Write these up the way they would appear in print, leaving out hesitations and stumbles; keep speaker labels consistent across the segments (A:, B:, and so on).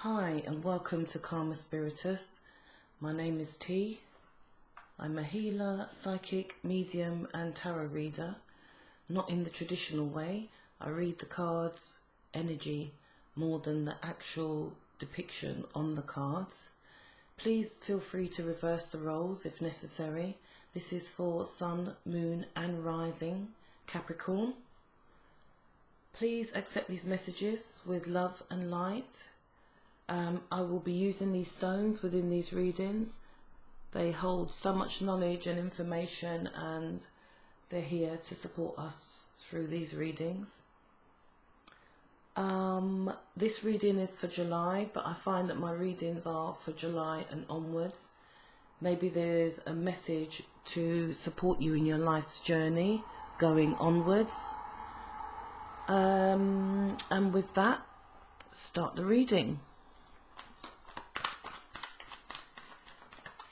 A: Hi and welcome to Karmaspiritus. My name is T. I'm a healer, psychic, medium and tarot reader. Not in the traditional way. I read the cards, energy, more than the actual depiction on the cards. Please feel free to reverse the roles if necessary. This is for Sun, Moon and Rising, Capricorn. Please accept these messages with love and light. I will be using these stones within these readings. They hold so much knowledge and information, and they're here to support us through these readings. This reading is for July, but I find that my readings are for July and onwards. Maybe there's a message to support you in your life's journey going onwards. And with that, start the reading.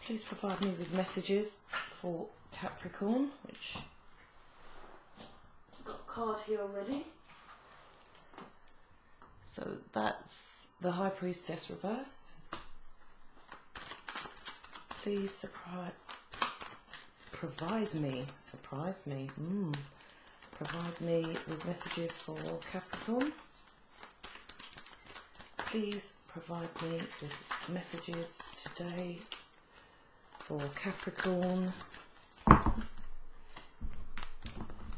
A: Please provide me with messages for Capricorn, which I've got a card here already. So that's the High Priestess reversed. Please surprise me with messages for Capricorn. Please provide me with messages today for Capricorn.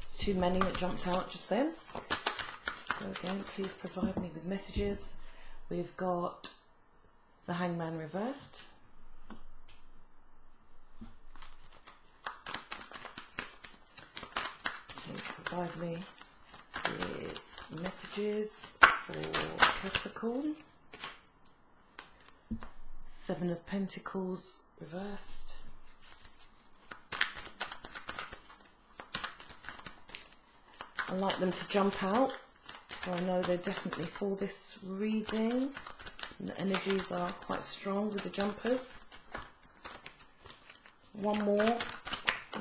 A: It's too many that jumped out just then. So again, please provide me with messages. We've got the Hangman reversed. Please provide me with messages for Capricorn. Seven of Pentacles reversed. I like them to jump out, so I know they're definitely for this reading. And the energies are quite strong with the jumpers. One more.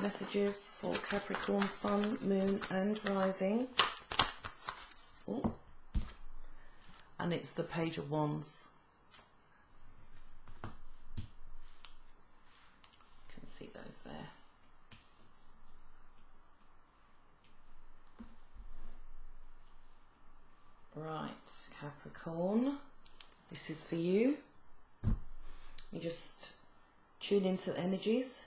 A: Messages for Capricorn, Sun, Moon and Rising. Ooh. And it's the Page of Wands. You can see those there. Right, Capricorn, this is for you. You just tune into the energies.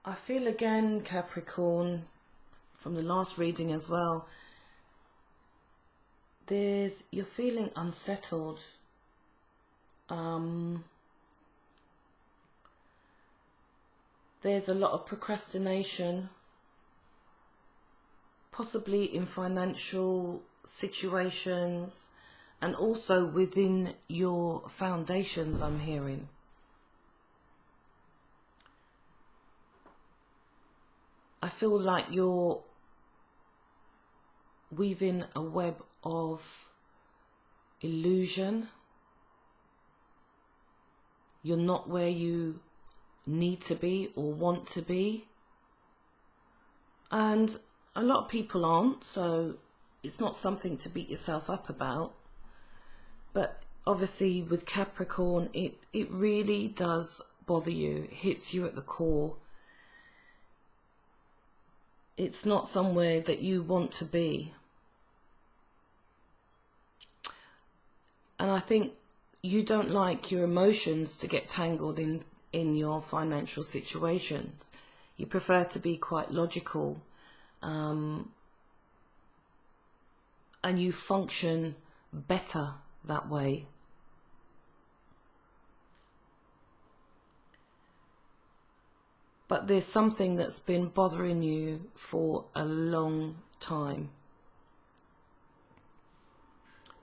A: I feel again, Capricorn, from the last reading as well, you're feeling unsettled. There's a lot of procrastination, possibly in financial situations and also within your foundations, I'm hearing. I feel like you're weaving a web of illusion. You're not where you need to be or want to be. And a lot of people aren't, so it's not something to beat yourself up about. But obviously with Capricorn, it really does bother you. It hits you at the core. It's not somewhere that you want to be. And I think you don't like your emotions to get tangled in your financial situations. You prefer to be quite logical. And you function better that way. But there's something that's been bothering you for a long time.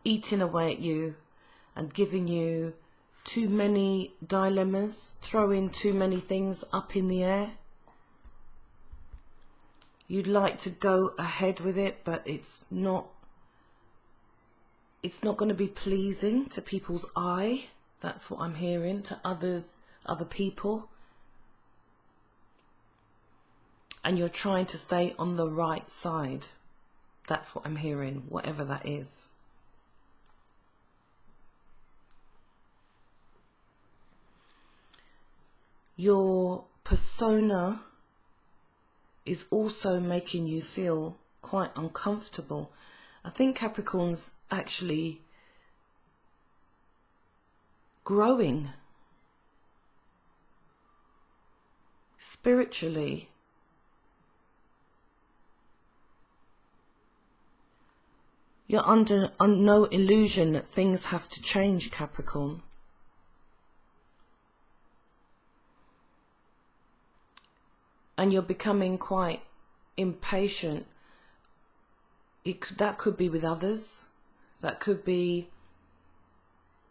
A: Eating away at you and giving you too many dilemmas, throwing too many things up in the air. You'd like to go ahead with it, but it's not it's not going to be pleasing to people's eye. That's what I'm hearing, to other people. And you're trying to stay on the right side. That's what I'm hearing, whatever that is. Your persona is also making you feel quite uncomfortable. I think Capricorn's actually growing spiritually. You're under no illusion that things have to change, Capricorn. And you're becoming quite impatient. That could be with others. That could be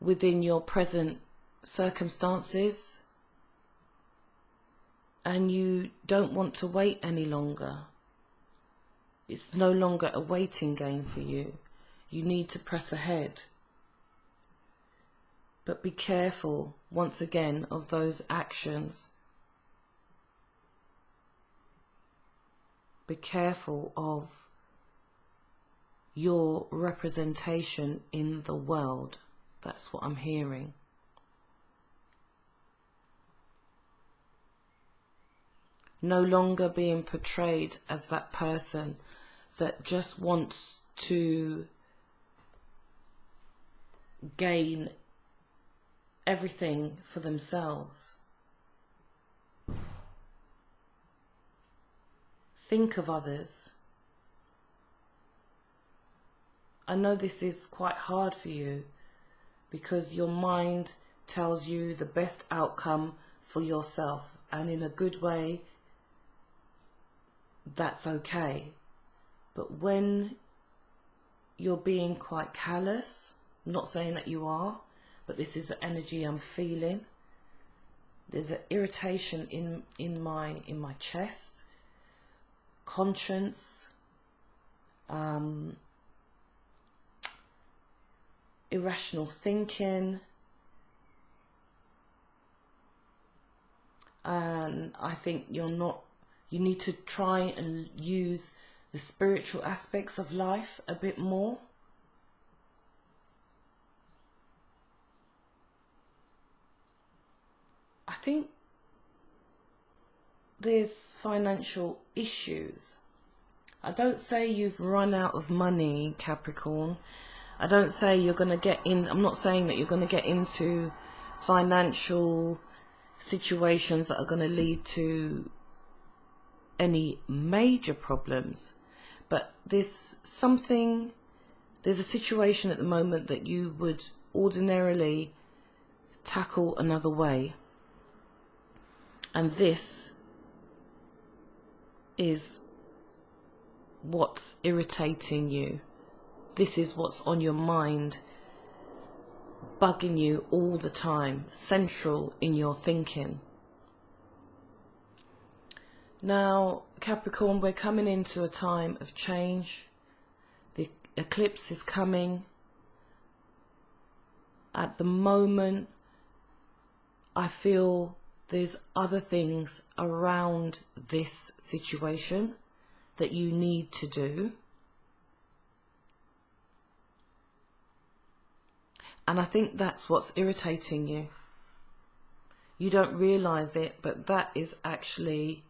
A: within your present circumstances. And you don't want to wait any longer. It's no longer a waiting game for you. You need to press ahead. But be careful, once again, of those actions. Be careful of your representation in the world. That's what I'm hearing. No longer being portrayed as that person that just wants to gain everything for themselves. Think of others. I know this is quite hard for you because your mind tells you the best outcome for yourself, and in a good way, that's okay. But when you're being quite callous, I'm not saying that you are, but this is the energy I'm feeling. There's an irritation in my chest, conscience, irrational thinking, and I think you need to try and use the spiritual aspects of life a bit more. I think there's financial issues. I don't say you've run out of money, Capricorn. I don't say you're going to get in. I'm not saying that you're going to get into financial situations that are going to lead to any major problems. But there's a situation at the moment that you would ordinarily tackle another way. And this is what's irritating you. This is what's on your mind, bugging you all the time, central in your thinking. Now, Capricorn, we're coming into a time of change. The eclipse is coming. At the moment, I feel there's other things around this situation that you need to do. And I think that's what's irritating you. You don't realize it, but that is actually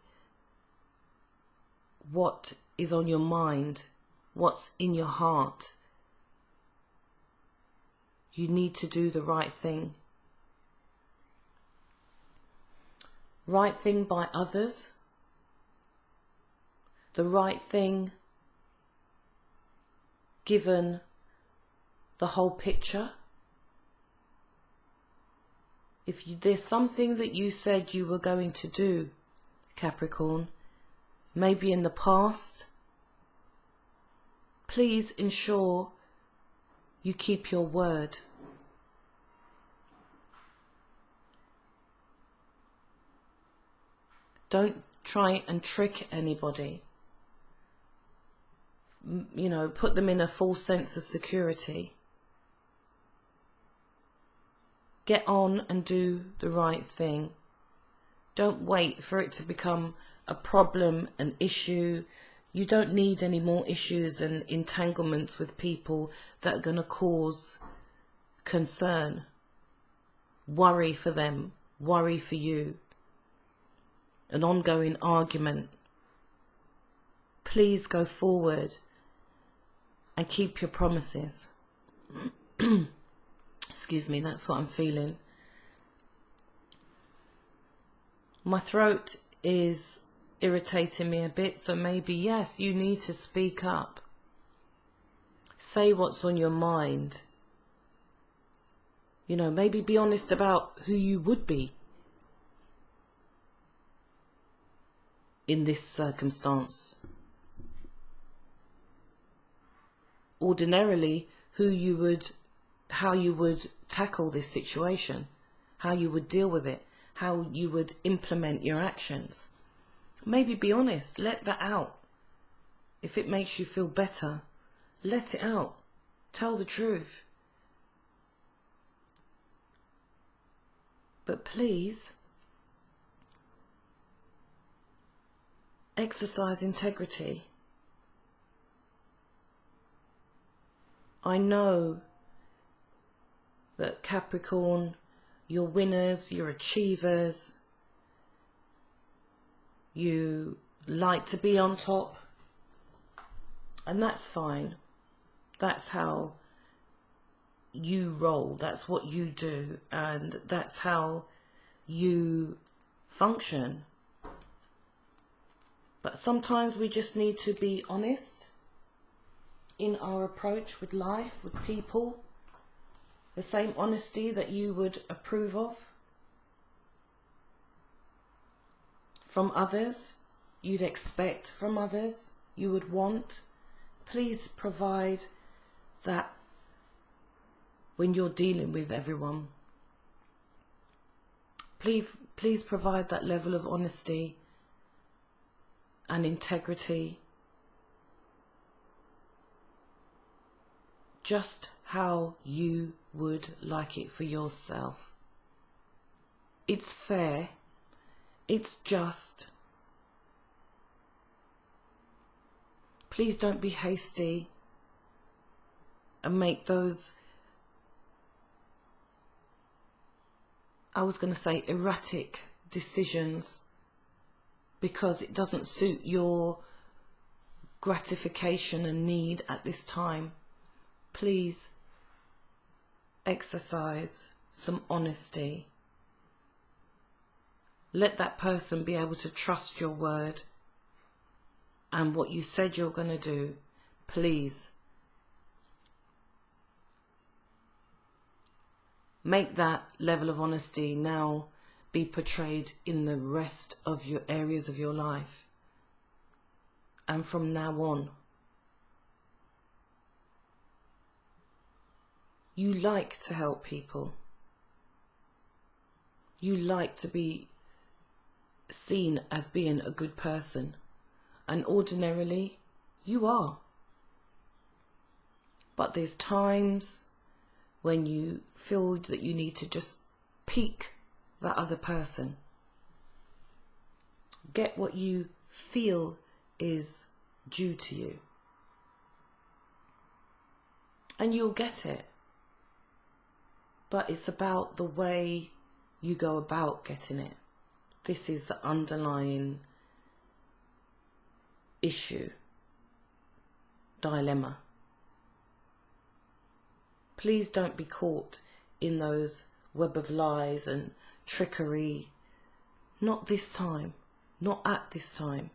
A: what is on your mind, what's in your heart. You need to do the right thing. Right thing by others. The right thing given the whole picture. If there's something that you said you were going to do, Capricorn, maybe in the past, please ensure you keep your word. Don't try and trick anybody. You know, put them in a false sense of security. Get on and do the right thing. Don't wait for it to become a problem, an issue. You don't need any more issues and entanglements with people that are going to cause concern. Worry for them, worry for you. An ongoing argument. Please go forward and keep your promises. Excuse me, that's what I'm feeling. My throat is irritating me a bit, so maybe, yes, you need to speak up. Say what's on your mind. You know, maybe be honest about who you would be in this circumstance. Ordinarily, how you would tackle this situation, how you would deal with it, how you would implement your actions. Maybe be honest, let that out. If it makes you feel better, let it out. Tell the truth. But please, exercise integrity. I know that Capricorn, you're winners, you're achievers, you like to be on top, and that's fine. That's how you roll, that's what you do, and that's how you function. But sometimes we just need to be honest in our approach with life, with people. The same honesty that you would approve of from others, you'd expect from others, you would want. Please provide that when you're dealing with everyone. Please provide that level of honesty and integrity. Just how you would like it for yourself. It's fair. It's just. Please don't be hasty and make those, I was going to say, erratic decisions because it doesn't suit your gratification and need at this time. Please exercise some honesty. Let that person be able to trust your word and what you said you're going to do. Please make that level of honesty now be portrayed in the rest of your areas of your life. And from now on, you like to help people. You like to be seen as being a good person. And ordinarily, you are. But there's times when you feel that you need to just pique that other person. Get what you feel is due to you. And you'll get it. But it's about the way you go about getting it. This is the underlying issue, dilemma. Please don't be caught in those web of lies and trickery. Not this time. Not at this time.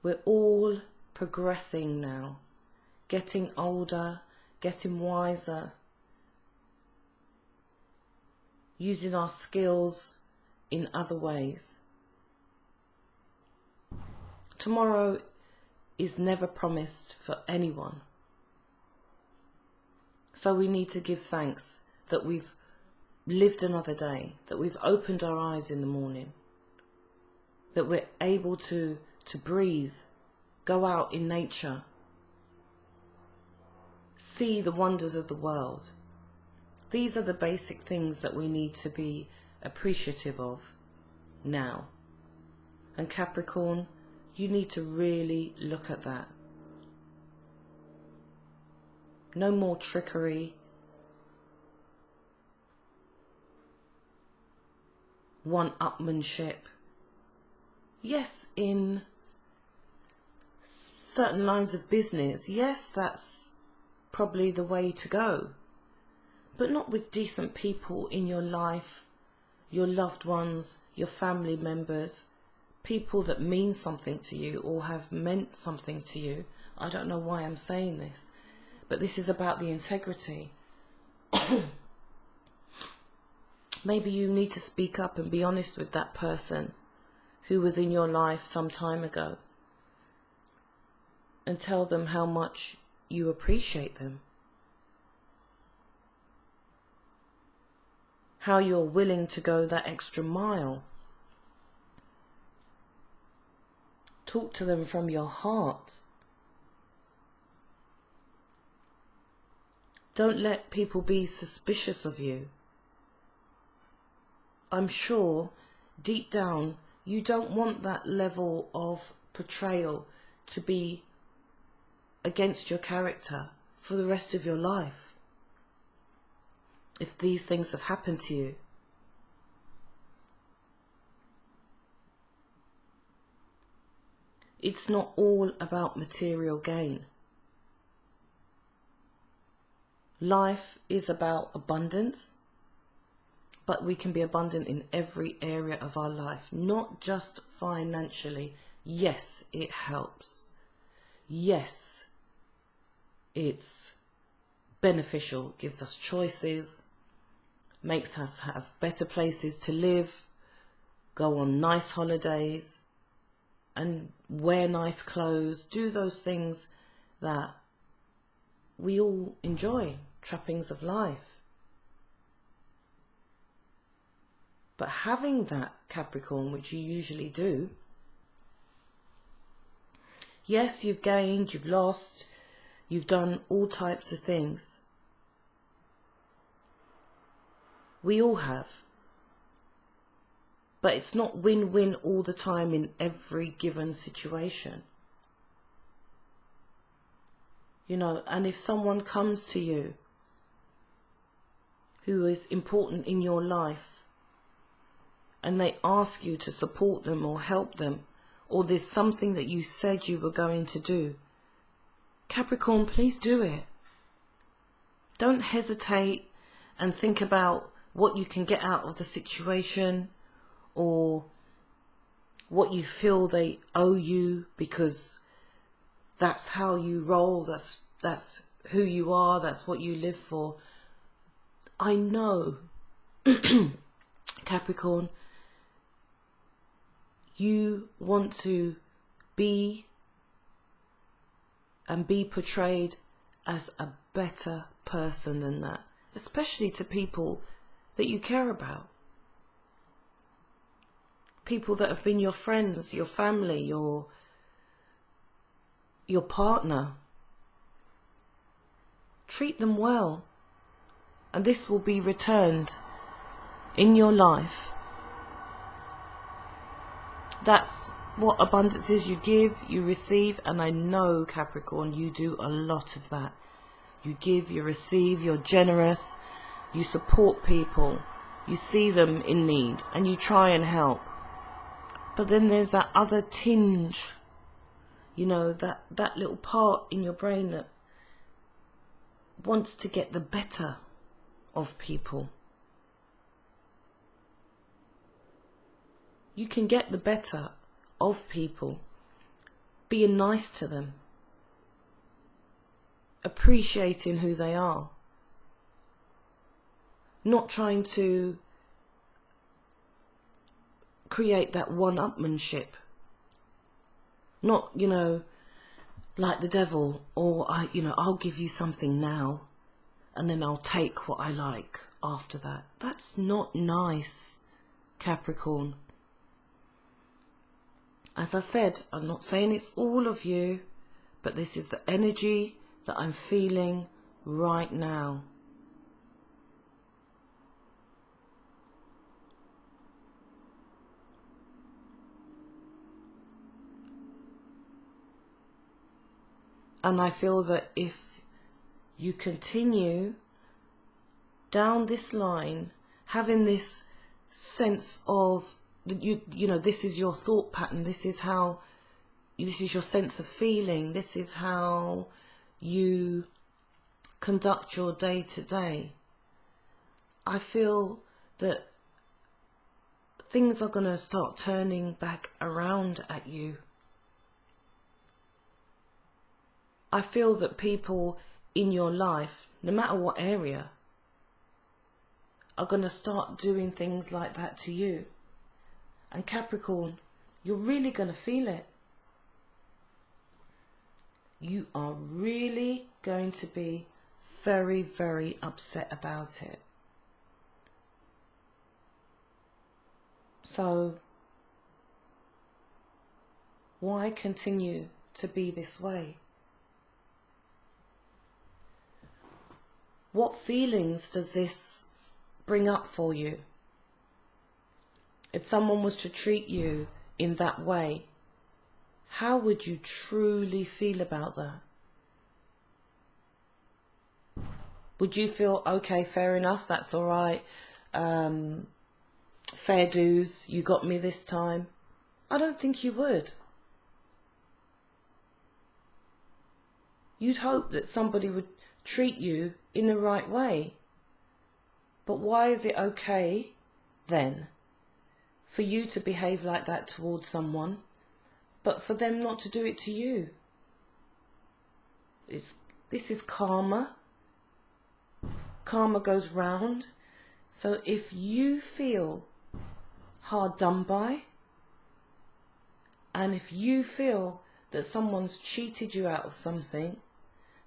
A: We're all progressing now, getting older, getting wiser, using our skills in other ways. Tomorrow is never promised for anyone. So we need to give thanks that we've lived another day, that we've opened our eyes in the morning, that we're able to breathe, go out in nature, see the wonders of the world. These are the basic things that we need to be appreciative of now. And Capricorn, you need to really look at that. No more trickery. One-upmanship. Yes, in certain lines of business, yes, that's probably the way to go. But not with decent people in your life, your loved ones, your family members, people that mean something to you or have meant something to you. I don't know why I'm saying this, but this is about the integrity. Maybe you need to speak up and be honest with that person who was in your life some time ago and tell them how much you appreciate them. How you're willing to go that extra mile. Talk to them from your heart. Don't let people be suspicious of you. I'm sure deep down you don't want that level of portrayal to be against your character for the rest of your life. If these things have happened to you. It's not all about material gain. Life is about abundance, but we can be abundant in every area of our life, not just financially. Yes, it helps. Yes, it's beneficial, gives us choices, makes us have better places to live, go on nice holidays, and wear nice clothes, do those things that we all enjoy, trappings of life. But having that, Capricorn, which you usually do, yes, you've gained, you've lost, you've done all types of things. We all have. But it's not win-win all the time in every given situation. You know, and if someone comes to you who is important in your life and they ask you to support them or help them, or there's something that you said you were going to do, Capricorn, please do it. Don't hesitate and think about what you can get out of the situation or what you feel they owe you, because that's how you roll, that's who you are, that's what you live for. I know, Capricorn, you want to be and be portrayed as a better person than that, especially to people that you care about. People that have been your friends, your family, your partner. Treat them well, and this will be returned in your life. That's what abundance is. You give, you receive, and I know, Capricorn, you do a lot of that. You give, you receive, you're generous, you support people, you see them in need, and you try and help. But then there's that other tinge, you know, that little part in your brain that wants to get the better of people. You can get the better of people being nice to them, appreciating who they are, not trying to create that one-upmanship, not, you know, like the devil, or I'll give you something now and then I'll take what I like after that. That's not nice, Capricorn. As I said, I'm not saying it's all of you, but this is the energy that I'm feeling right now. And I feel that if you continue down this line, having this sense of, you know, this is your thought pattern, this is your sense of feeling, this is how you conduct your day to day, I feel that things are going to start turning back around at you. I feel that people in your life, no matter what area, are going to start doing things like that to you. And Capricorn, you're really going to feel it. You are really going to be very, very upset about it. So, why continue to be this way? What feelings does this bring up for you? If someone was to treat you in that way, how would you truly feel about that? Would you feel, okay, fair enough, that's all right, fair dues, you got me this time? I don't think you would. You'd hope that somebody would treat you in the right way. But why is it okay then for you to behave like that towards someone, but for them not to do it to you? This is karma. Karma goes round. So if you feel hard done by, and if you feel that someone's cheated you out of something,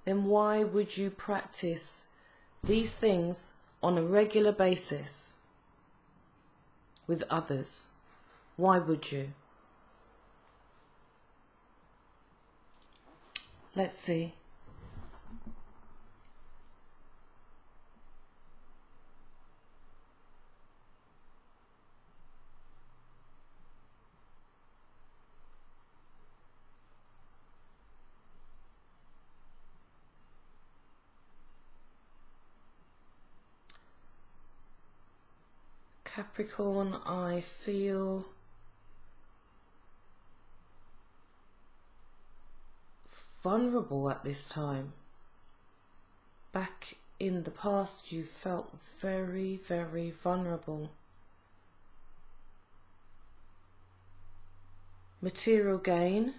A: then why would you practice these things on a regular basis with others? Why would you? Let's see. Capricorn, I feel vulnerable at this time. Back in the past, you felt very, very vulnerable. Material gain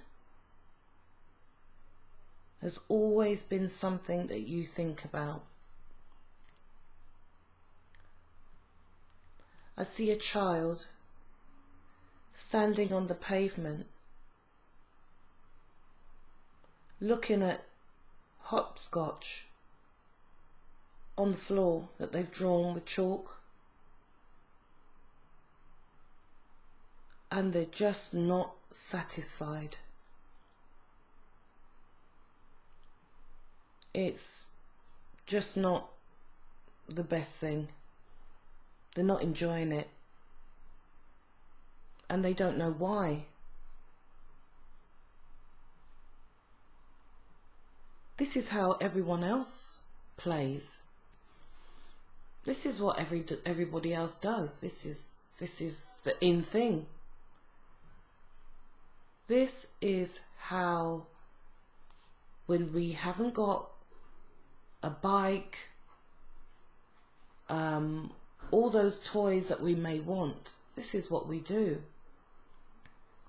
A: has always been something that you think about. I see a child standing on the pavement, looking at hopscotch on the floor that they've drawn with chalk, and they're just not satisfied. It's just not the best thing. They're not enjoying it, and they don't know why. This is how everyone else plays. This is what everybody else does. This is the in thing. This is how, when we haven't got a bike, all those toys that we may want, this is what we do.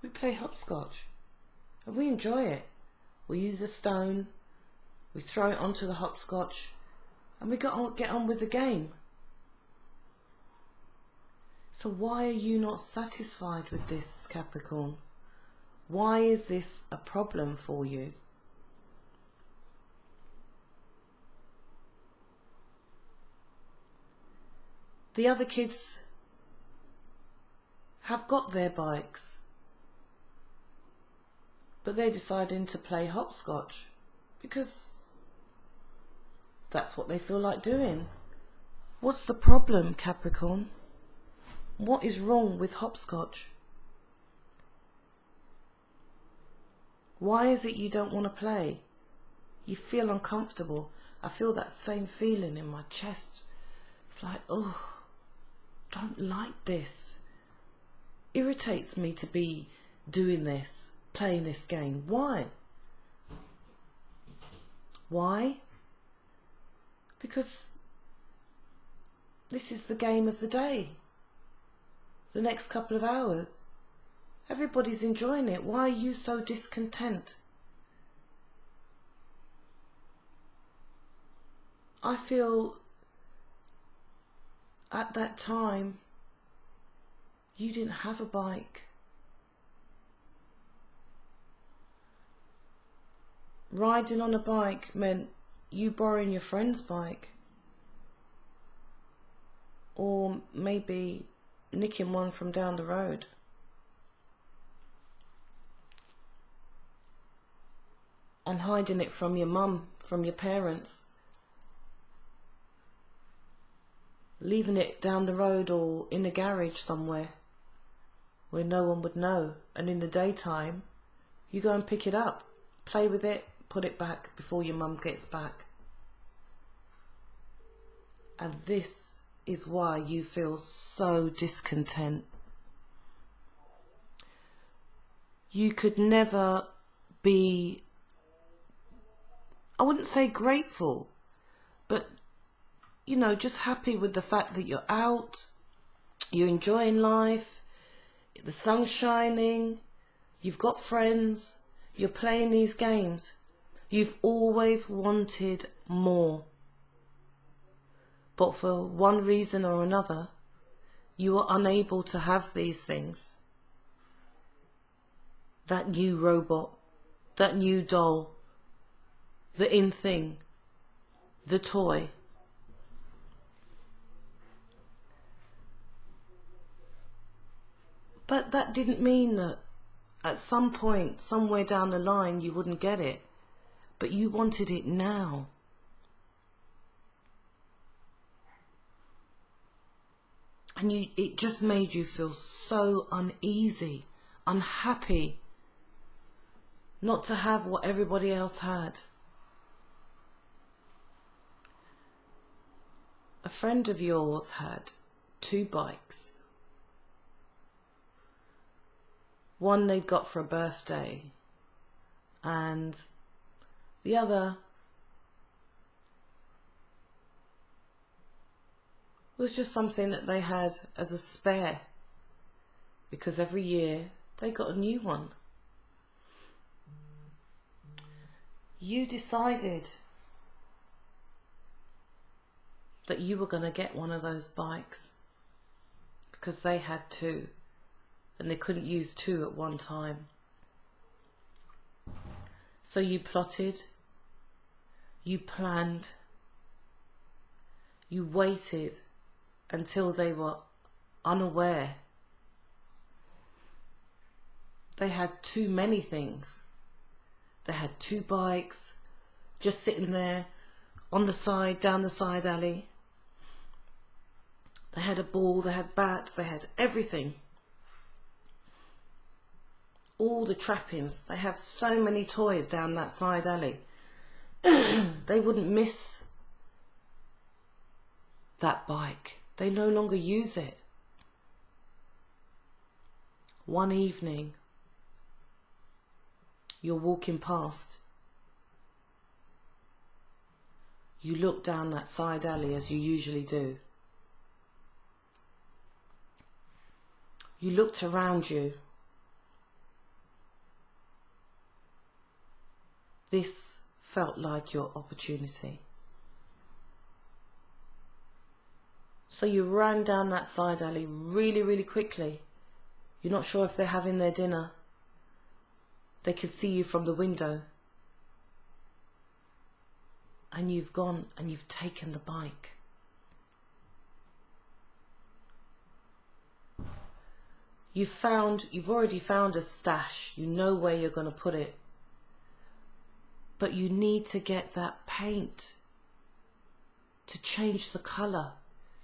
A: We play hopscotch and we enjoy it. We use a stone, we throw it onto the hopscotch, and we get on with the game. So why are you not satisfied with this, Capricorn? Why is this a problem for you? The other kids have got their bikes, but they're deciding to play hopscotch because that's what they feel like doing. What's the problem, Capricorn? What is wrong with hopscotch? Why is it you don't want to play? You feel uncomfortable. I feel that same feeling in my chest. It's like, oh, don't like this. Irritates me to be doing this, playing this game. Why? Why? Because this is the game of the day. The next couple of hours. Everybody's enjoying it. Why are you so discontent? I feel at that time you didn't have a bike. Riding on a bike meant you borrowing your friend's bike, or maybe nicking one from down the road. And hiding it from your mum, from your parents. Leaving it down the road or in a garage somewhere where no one would know. And in the daytime, you go and pick it up, play with it, put it back before your mum gets back. And this is why you feel so discontent. You could never be, I wouldn't say grateful, but you know, just happy with the fact that you're out, you're enjoying life, the sun's shining, you've got friends, you're playing these games. You've always wanted more. But for one reason or another, you are unable to have these things. That new robot, that new doll, the in thing, the toy. But that didn't mean that at some point, somewhere down the line, you wouldn't get it. But you wanted it now. And it just made you feel so uneasy, unhappy, not to have what everybody else had. A friend of yours had 2 bikes. One they'd got for a birthday, and the other was just something that they had as a spare, because every year they got a new one. You decided that you were going to get one of those bikes because they had 2. And they couldn't use 2 at one time. So you plotted, you planned, you waited until they were unaware. They had too many things. They had 2 bikes just sitting there on the side, down the side alley. They had a ball, they had bats, they had everything. All the trappings. They have so many toys down that side alley. They wouldn't miss that bike. They no longer use it. One evening, you're walking past. You look down that side alley as you usually do. You looked around you. This felt like your opportunity. So you ran down that side alley really, really quickly. You're not sure if they're having their dinner. They can see you from the window. And you've gone and you've taken the bike. You've already found a stash. You know where you're going to put it. But you need to get that paint to change the colour.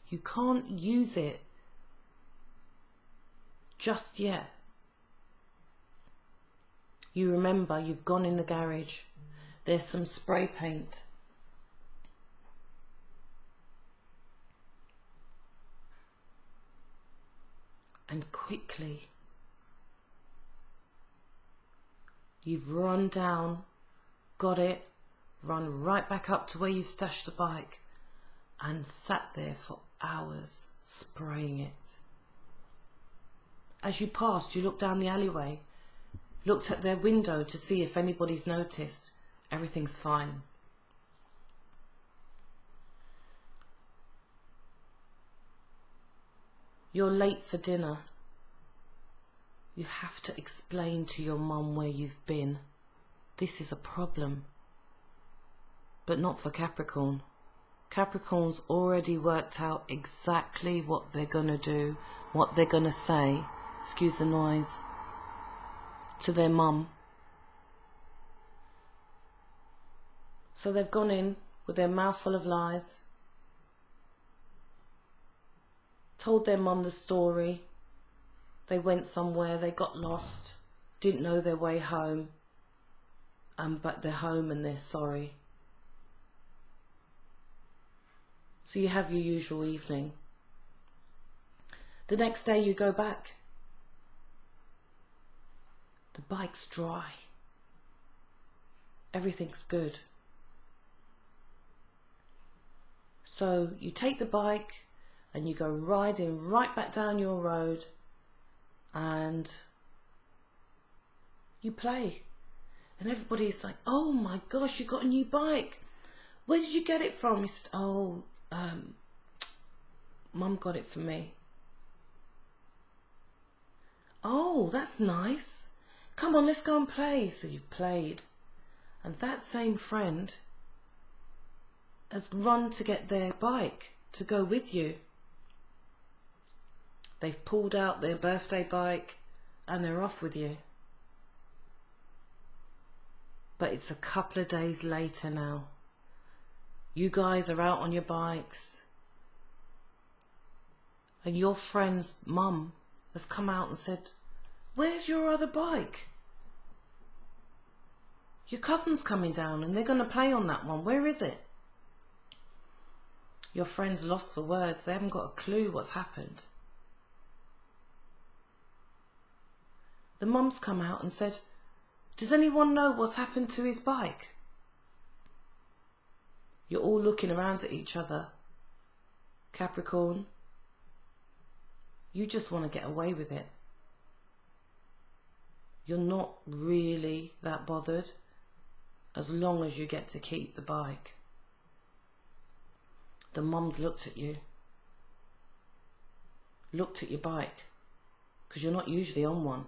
A: You can't use it just yet. You remember you've gone in the garage. There's some spray paint. And quickly, you've run down, got it, run right back up to where you stashed the bike and sat there for hours spraying it. As you passed, you looked down the alleyway, looked at their window to see if anybody's noticed. Everything's fine. You're late for dinner. You have to explain to your mum where you've been. This is a problem. But not for Capricorn. Capricorn's already worked out exactly what they're going to do, what they're going to say, excuse the noise, to their mum. So they've gone in with their mouth full of lies, told their mum the story. They went somewhere, they got lost, didn't know their way home, but they're home and they're sorry. So you have your usual evening. The next day you go back. The bike's dry. Everything's good. So you take the bike and you go riding right back down your road and you play. And everybody's like, oh my gosh, you got a new bike. Where did you get it from? You said, oh, Mum got it for me. Oh, that's nice. Come on, let's go and play. So you've played. And that same friend has run to get their bike to go with you. They've pulled out their birthday bike and they're off with you. But it's a couple of days later now. You guys are out on your bikes and your friend's mum has come out and said, where's your other bike? Your cousin's coming down and they're going to play on that one. Where is it? Your friend's lost for words. They haven't got a clue what's happened. The mum's come out and said, does anyone know what's happened to his bike? You're all looking around at each other. Capricorn, you just want to get away with it. You're not really that bothered as long as you get to keep the bike. The mum's looked at you. Looked at your bike, because you're not usually on one.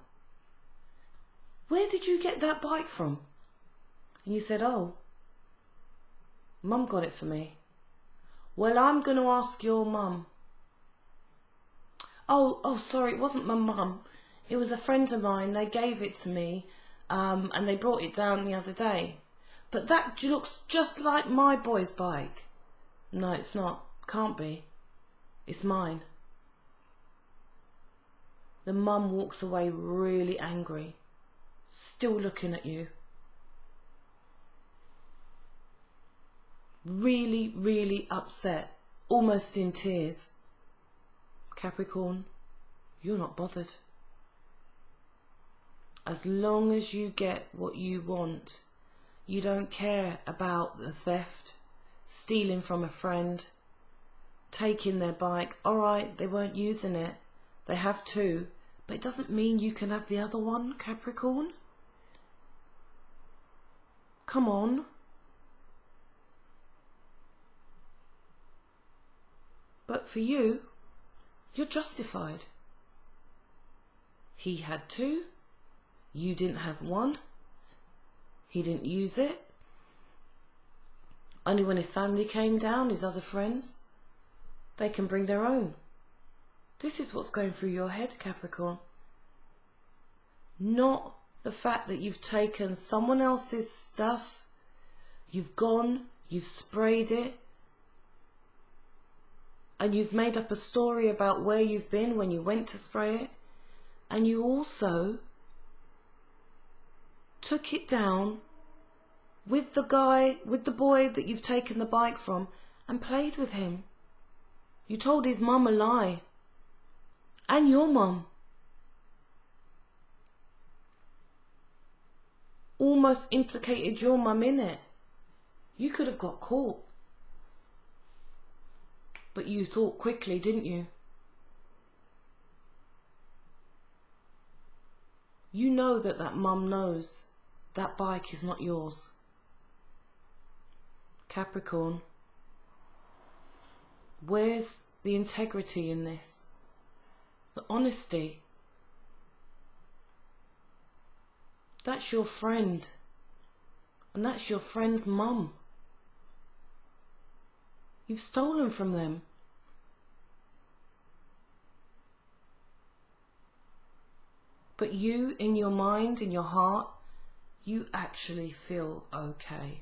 A: Where did you get that bike from? And you said, oh, Mum got it for me. Well, I'm going to ask your mum. Oh, sorry, it wasn't my mum. It was a friend of mine. They gave it to me and they brought it down the other day. But that looks just like my boy's bike. No, it's not. Can't be. It's mine. The mum walks away really angry, still looking at you. Really, really upset, almost in tears. Capricorn, you're not bothered. As long as you get what you want, you don't care about the theft, stealing from a friend, taking their bike. All right, they weren't using it. They have two, but it doesn't mean you can have the other one, Capricorn. Come on. But for you, you're justified. He had two. You didn't have one. He didn't use it. Only when his family came down, his other friends, they can bring their own. This is what's going through your head, Capricorn. Not the fact that you've taken someone else's stuff, you've gone, you've sprayed it, and you've made up a story about where you've been when you went to spray it, and you also took it down with the boy that you've taken the bike from, and played with him. You told his mum a lie. And your mum. Almost implicated your mum in it. You could have got caught. But you thought quickly, didn't you? You know that that mum knows that bike is not yours. Capricorn, where's the integrity in this? The honesty? That's your friend. And that's your friend's mum. You've stolen from them. But you, in your mind, in your heart, you actually feel okay.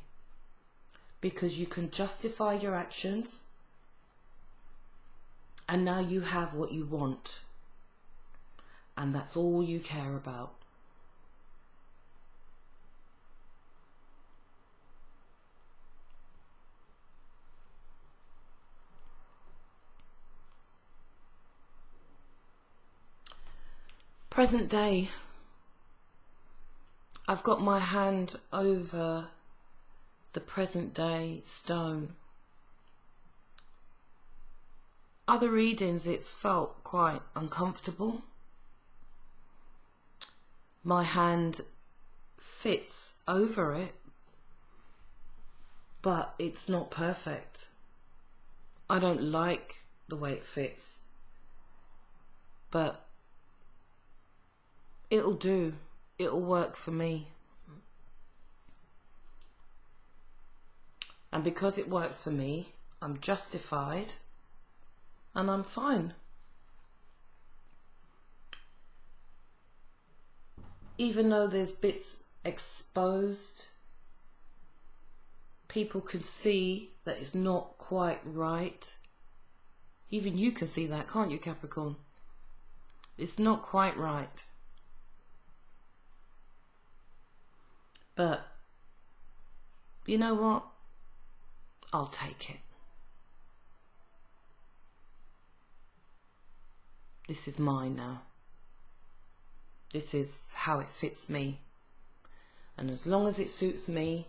A: Because you can justify your actions. And now you have what you want. And that's all you care about. Present day, I've got my hand over the present day stone. Other readings it's felt quite uncomfortable. My hand fits over it, but it's not perfect. I don't like the way it fits, but it'll do. It'll work for me. And because it works for me, I'm justified and I'm fine. Even though there's bits exposed, people can see that it's not quite right. Even you can see that, can't you, Capricorn? It's not quite right. But, you know what? I'll take it. This is mine now. This is how it fits me. And as long as it suits me,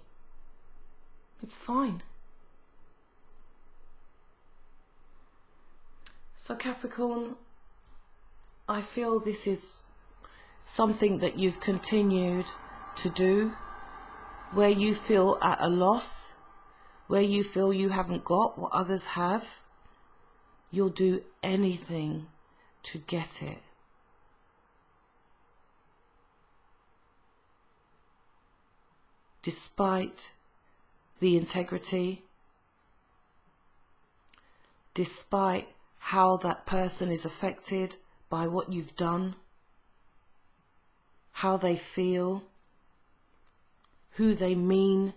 A: it's fine. So Capricorn, I feel this is something that you've continued to do, where you feel at a loss, where you feel you haven't got what others have. You'll do anything to get it. Despite the integrity, despite how that person is affected by what you've done, how they feel, who they mean,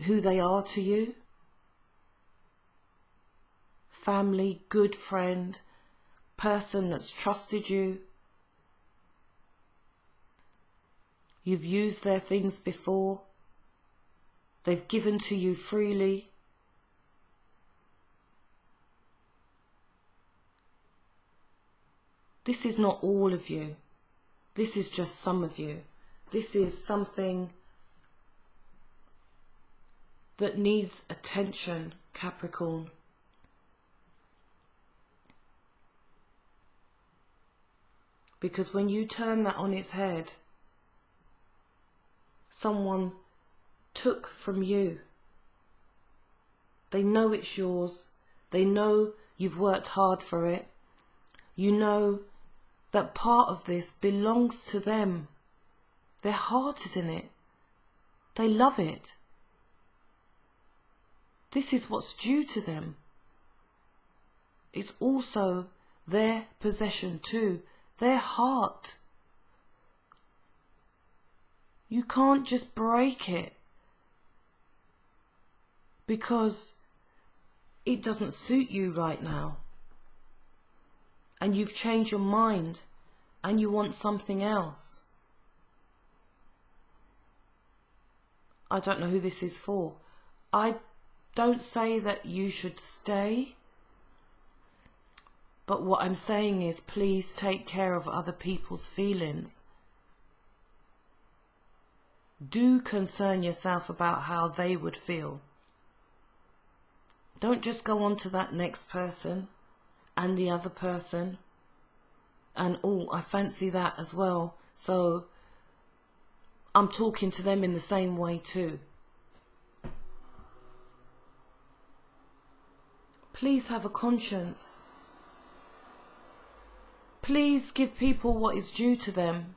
A: who they are to you. Family, good friend, person that's trusted you. You've used their things before. They've given to you freely. This is not all of you. This is just some of you. This is something that needs attention, Capricorn. Because when you turn that on its head, someone took from you. They know it's yours. They know you've worked hard for it. You know that part of this belongs to them. Their heart is in it. They love it. This is what's due to them. It's also their possession too, their heart. You can't just break it because it doesn't suit you right now. And you've changed your mind and you want something else. I don't know who this is for. I don't say that you should stay. But what I'm saying is, please take care of other people's feelings. Do concern yourself about how they would feel. Don't just go on to that next person and the other person. And, oh, I fancy that as well. So I'm talking to them in the same way too. Please have a conscience. Please give people what is due to them.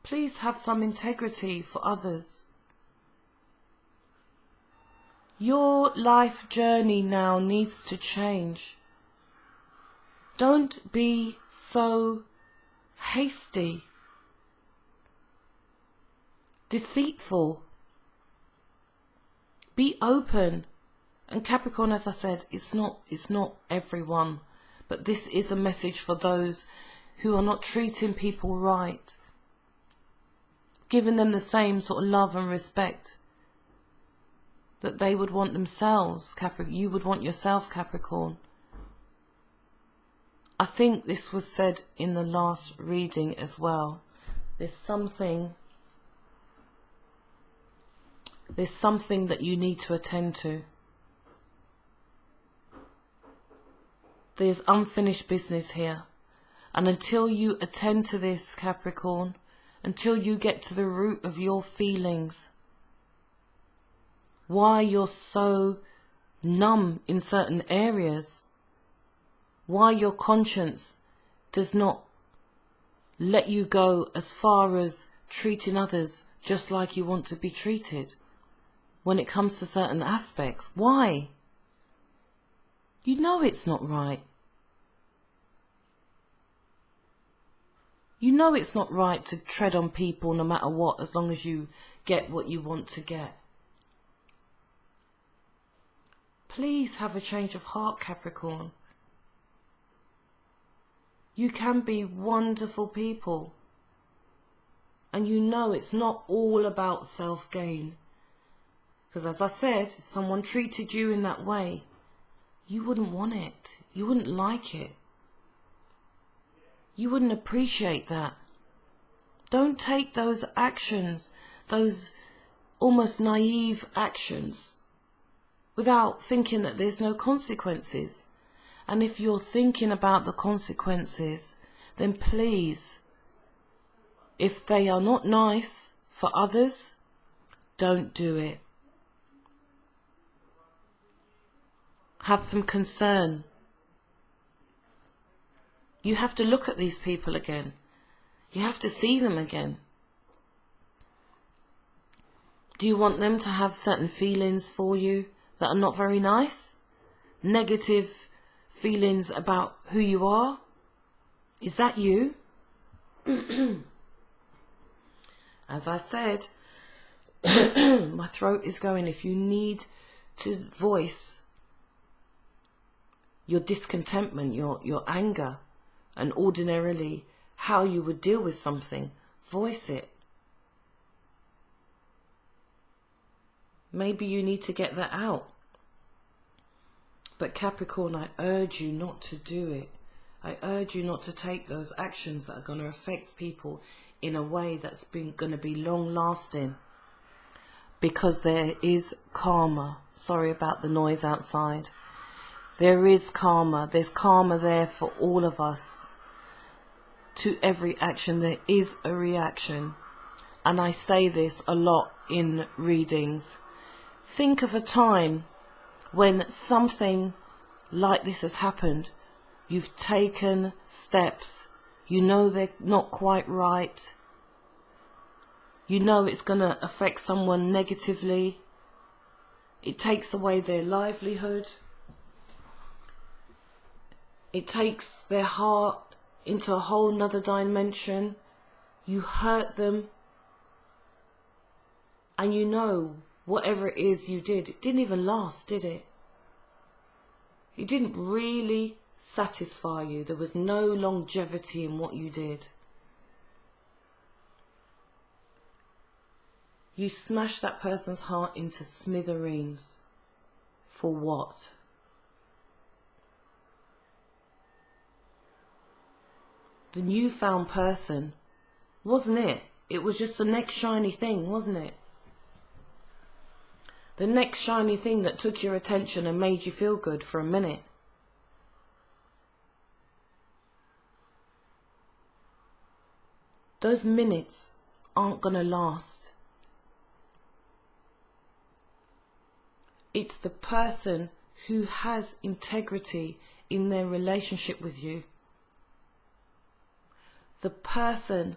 A: Please have some integrity for others. Your life journey now needs to change. Don't be so hasty, deceitful. Be open. And Capricorn, as I said, it's not everyone, but this is a message for those who are not treating people right, giving them the same sort of love and respect that they would want themselves. You would want yourself, Capricorn. I think this was said in the last reading as well. There's something that you need to attend to. There's unfinished business here. And until you attend to this, Capricorn, until you get to the root of your feelings, why you're so numb in certain areas, why your conscience does not let you go as far as treating others just like you want to be treated when it comes to certain aspects. Why? You know it's not right. You know it's not right to tread on people no matter what, as long as you get what you want to get. Please have a change of heart, Capricorn. You can be wonderful people. And you know it's not all about self-gain. Because as I said, if someone treated you in that way, you wouldn't want it. You wouldn't like it. You wouldn't appreciate that. Don't take those actions, those almost naive actions, without thinking that there's no consequences. And if you're thinking about the consequences, then please, if they are not nice for others, don't do it. Have some concern. You have to look at these people again. You have to see them again. Do you want them to have certain feelings for you that are not very nice? Negative feelings about who you are? Is that you? As I said, my throat is going. If you need to voice your discontentment, your anger, and ordinarily how you would deal with something, voice it. Maybe you need to get that out. But Capricorn, I urge you not to do it. I urge you not to take those actions that are going to affect people in a way that's going to be long lasting. Because there is karma. Sorry about the noise outside. There is karma. There's karma there for all of us. To every action there is a reaction. And I say this a lot in readings. Think of a time when something like this has happened. You've taken steps. You know they're not quite right. You know it's going to affect someone negatively. It takes away their livelihood. It takes their heart into a whole nother dimension. You hurt them. And you know whatever it is you did, it didn't even last, did it? It didn't really satisfy you. There was no longevity in what you did. You smash that person's heart into smithereens. For what? The newfound person, wasn't it? It was just the next shiny thing, wasn't it? The next shiny thing that took your attention and made you feel good for a minute. Those minutes aren't going to last. It's the person who has integrity in their relationship with you. The person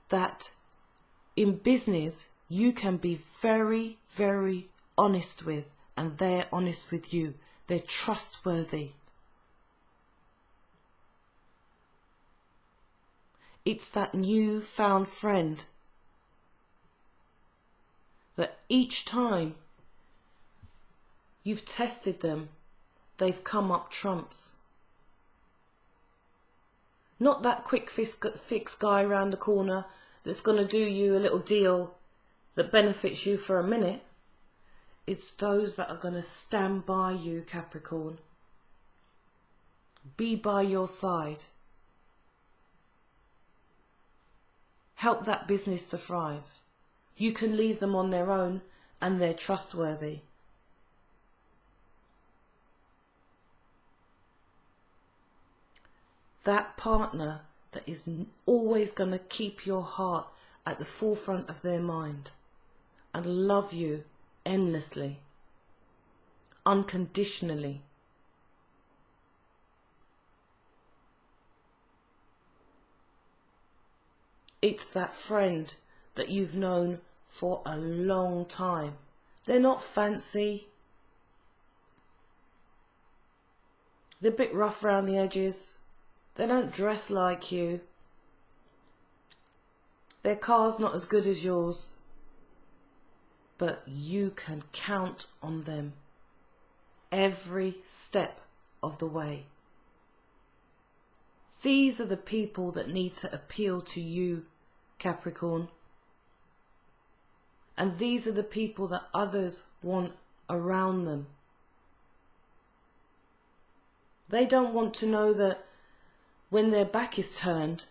A: that in business you can be very, very honest with, and they're honest with you. They're trustworthy. It's that newfound friend that each time you've tested them, they've come up trumps. Not that quick fix guy around the corner that's going to do you a little deal that benefits you for a minute. It's those that are going to stand by you, Capricorn. Be by your side. Help that business to thrive. You can leave them on their own and they're trustworthy. That partner that is always going to keep your heart at the forefront of their mind and love you endlessly, unconditionally. It's that friend that you've known for a long time. They're not fancy. They're a bit rough around the edges. They don't dress like you. Their car's not as good as yours. But you can count on them every step of the way. These are the people that need to appeal to you, Capricorn. And these are the people that others want around them. They don't want to know that when their back is turned,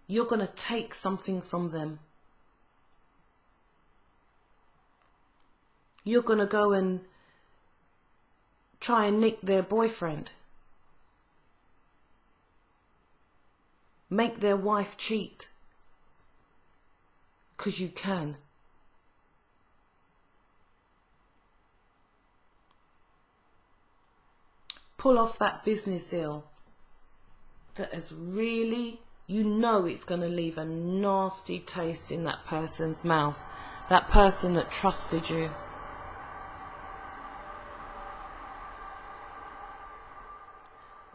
A: you're going to take something from them. You're going to go and try and nick their boyfriend. Make their wife cheat. 'Cause you can. Pull off that business deal that has really, you know it's going to leave a nasty taste in that person's mouth. That person that trusted you.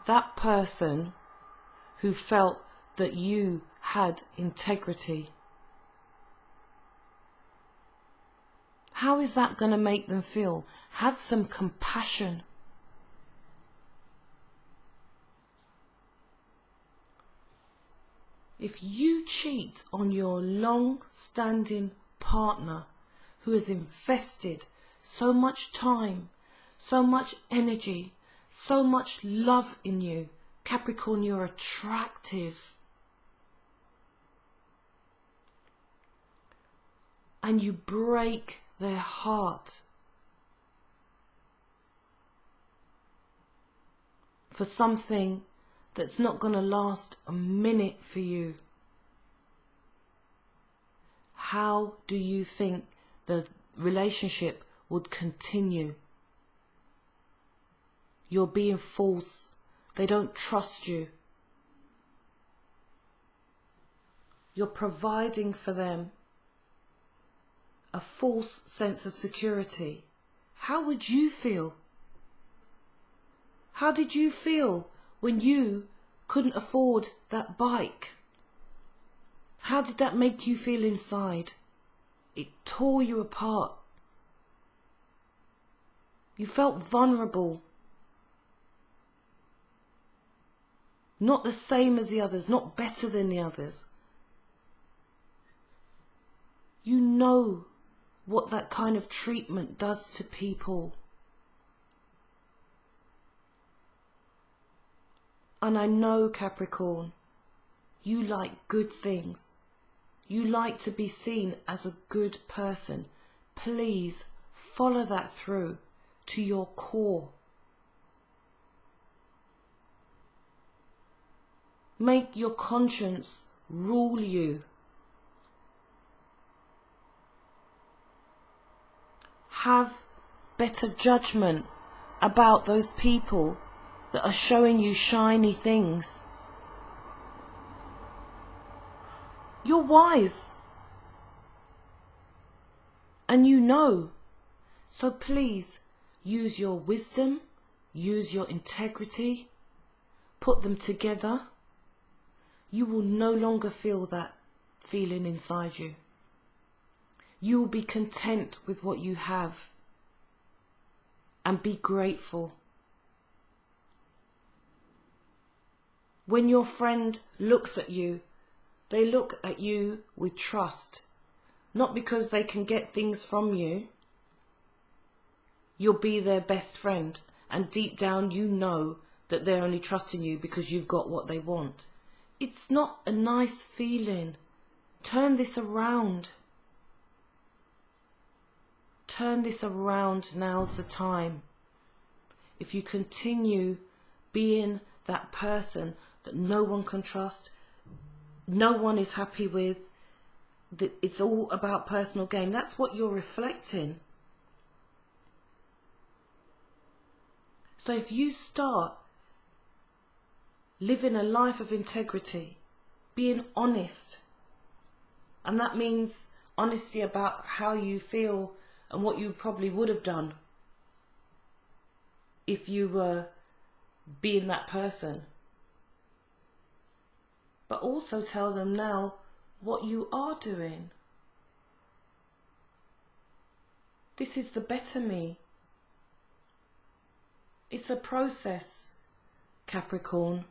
A: That person who felt that you had integrity. How is that going to make them feel? Have some compassion. If you cheat on your long-standing partner who has invested so much time, so much energy, so much love in you, Capricorn, you're attractive. And you break their heart for something that's not going to last a minute for you. How do you think the relationship would continue? You're being false. They don't trust you. You're providing for them a false sense of security. How would you feel? How did you feel when you couldn't afford that bike? How did that make you feel inside? It tore you apart. You felt vulnerable. Not the same as the others, not better than the others. You know what that kind of treatment does to people. And I know, Capricorn, you like good things. You like to be seen as a good person. Please follow that through to your core. Make your conscience rule you. Have better judgment about those people that are showing you shiny things. You're wise. And you know. So please use your wisdom, use your integrity, put them together. You will no longer feel that feeling inside you. You will be content with what you have and be grateful. When your friend looks at you, they look at you with trust, not because they can get things from you. You'll be their best friend, and deep down you know that they're only trusting you because you've got what they want. It's not a nice feeling. Turn this around. Turn this around, now's the time. If you continue being that person that no one can trust, no one is happy with, that it's all about personal gain, that's what you're reflecting. So if you start living a life of integrity, being honest, and that means honesty about how you feel and what you probably would have done if you were being that person. But also tell them now what you are doing. This is the better me. It's a process, Capricorn.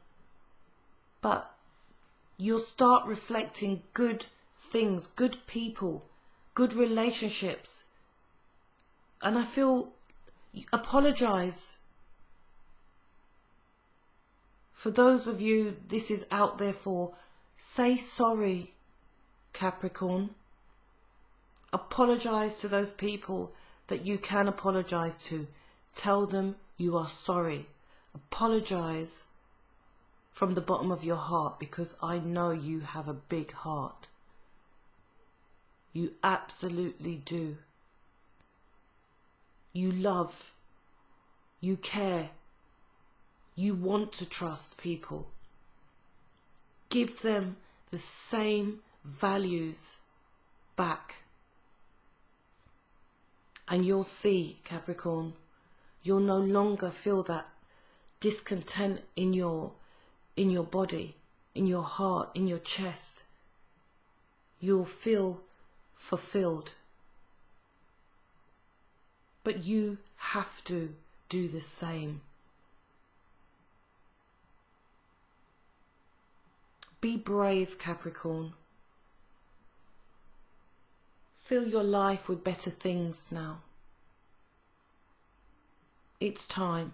A: But you'll start reflecting good things, good people, good relationships. And I feel, apologize. For those of you this is out there for, say sorry, Capricorn. Apologize to those people that you can apologize to. Tell them you are sorry. Apologize from the bottom of your heart, because I know you have a big heart. You absolutely do. You love. You care. You want to trust people. Give them the same values back. And you'll see, Capricorn, you'll no longer feel that discontent in your body, in your heart, in your chest. You'll feel fulfilled. But you have to do the same. Be brave, Capricorn. Fill your life with better things now. It's time.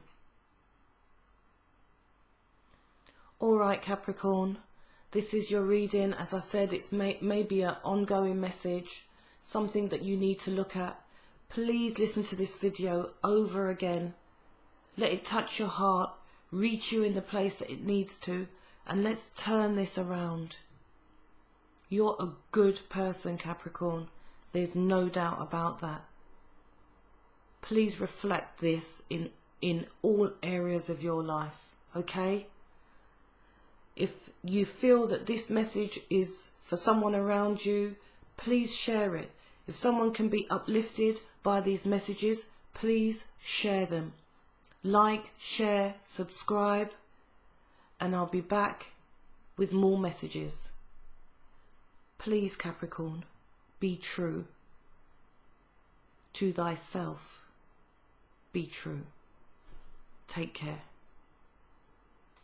A: Alright, Capricorn, this is your reading. As I said, it's maybe an ongoing message, something that you need to look at. Please listen to this video over again. Let it touch your heart, reach you in the place that it needs to, and let's turn this around. You're a good person, Capricorn. There's no doubt about that. Please reflect this in all areas of your life, okay? If you feel that this message is for someone around you, please share it. If someone can be uplifted by these messages, please share them. Like, share, subscribe, and I'll be back with more messages. Please, Capricorn, be true to thyself. Be true. Take care.